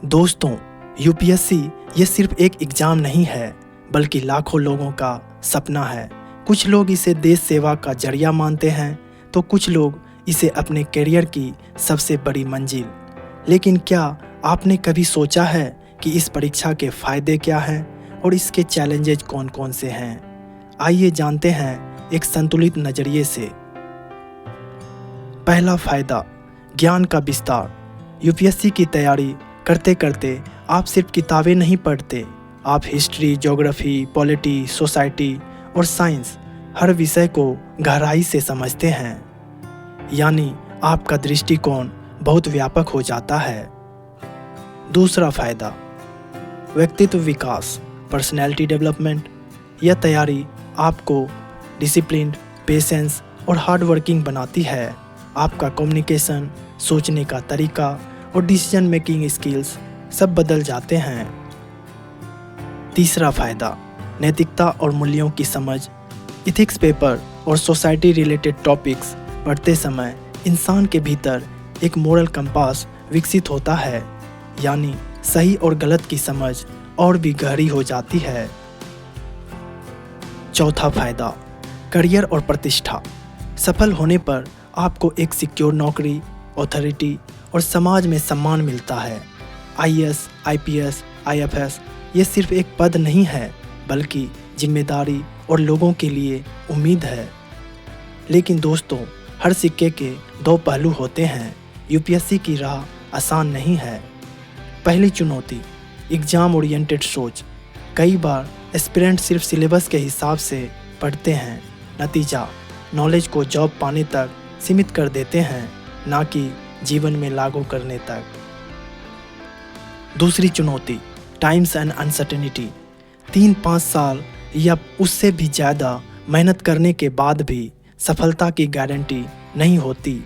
दोस्तों, यूपीएससी ये सिर्फ एक एग्ज़ाम नहीं है, बल्कि लाखों लोगों का सपना है। कुछ लोग इसे देश सेवा का जरिया मानते हैं, तो कुछ लोग इसे अपने करियर की सबसे बड़ी मंजिल। लेकिन क्या आपने कभी सोचा है कि इस परीक्षा के फ़ायदे क्या हैं और इसके चैलेंजेज कौन-कौन से हैं? आइए जानते हैं एक संतुलित नज़रिए से। पहला फ़ायदा, ज्ञान का विस्तार। यूपीएससी की तैयारी करते करते आप सिर्फ किताबें नहीं पढ़ते, आप हिस्ट्री, ज्योग्राफी, पॉलिटी, सोसाइटी और साइंस हर विषय को गहराई से समझते हैं। यानी आपका दृष्टिकोण बहुत व्यापक हो जाता है। दूसरा फ़ायदा, व्यक्तित्व विकास, पर्सनैलिटी डेवलपमेंट। यह तैयारी आपको डिसिप्लिन्ड, पेशेंस और हार्ड वर्किंग बनाती है। आपका कम्युनिकेशन, सोचने का तरीका और डिसीजन मेकिंग स्किल्स सब बदल जाते हैं। तीसरा फ़ायदा, नैतिकता और मूल्यों की समझ। इथिक्स पेपर और सोसाइटी रिलेटेड टॉपिक्स पढ़ते समय इंसान के भीतर एक मोरल कंपास विकसित होता है, यानी सही और गलत की समझ और भी गहरी हो जाती है। चौथा फ़ायदा, करियर और प्रतिष्ठा। सफल होने पर आपको एक सिक्योर नौकरी, अथॉरिटी और समाज में सम्मान मिलता है। आईएएस, आईपीएस, आईएफएस ये सिर्फ एक पद नहीं है, बल्कि जिम्मेदारी और लोगों के लिए उम्मीद है। लेकिन दोस्तों, हर सिक्के के दो पहलू होते हैं। यूपीएससी की राह आसान नहीं है। पहली चुनौती, एग्ज़ाम ओरिएंटेड सोच। कई बार एस्पिरेंट सिर्फ सिलेबस के हिसाब से पढ़ते हैं, नतीजा नॉलेज को जॉब पाने तक सीमित कर देते हैं, ना कि जीवन में लागू करने तक। दूसरी चुनौती, टाइम्स एंड अनसर्टेनिटी। 3-5 साल या उससे भी ज़्यादा मेहनत करने के बाद भी सफलता की गारंटी नहीं होती।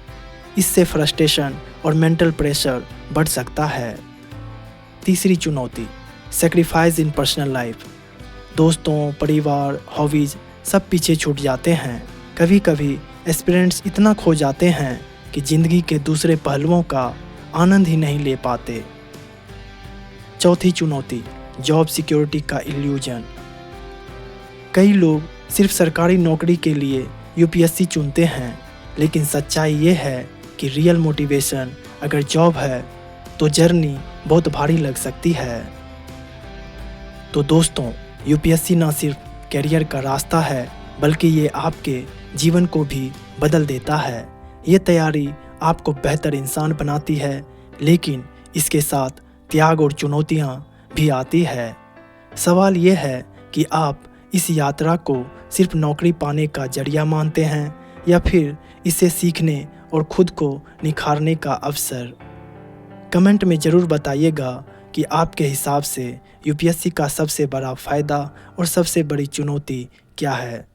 इससे फ्रस्ट्रेशन और मेंटल प्रेशर बढ़ सकता है। तीसरी चुनौती, सेक्रीफाइस इन पर्सनल लाइफ। दोस्तों, परिवार, हॉबीज़ सब पीछे छूट जाते हैं। कभी कभी एस्पिरेंट्स इतना खो जाते हैं कि ज़िंदगी के दूसरे पहलुओं का आनंद ही नहीं ले पाते। चौथी चुनौती, जॉब सिक्योरिटी का इल्यूजन। कई लोग सिर्फ सरकारी नौकरी के लिए यूपीएससी चुनते हैं, लेकिन सच्चाई ये है कि रियल मोटिवेशन अगर जॉब है तो जर्नी बहुत भारी लग सकती है। तो दोस्तों, यूपीएससी ना सिर्फ करियर का रास्ता है, बल्कि ये आपके जीवन को भी बदल देता है। ये तैयारी आपको बेहतर इंसान बनाती है, लेकिन इसके साथ त्याग और चुनौतियाँ भी आती है। सवाल ये है कि आप इस यात्रा को सिर्फ नौकरी पाने का जरिया मानते हैं, या फिर इसे सीखने और खुद को निखारने का अवसर। कमेंट में ज़रूर बताइएगा कि आपके हिसाब से यूपीएससी का सबसे बड़ा फ़ायदा और सबसे बड़ी चुनौती क्या है।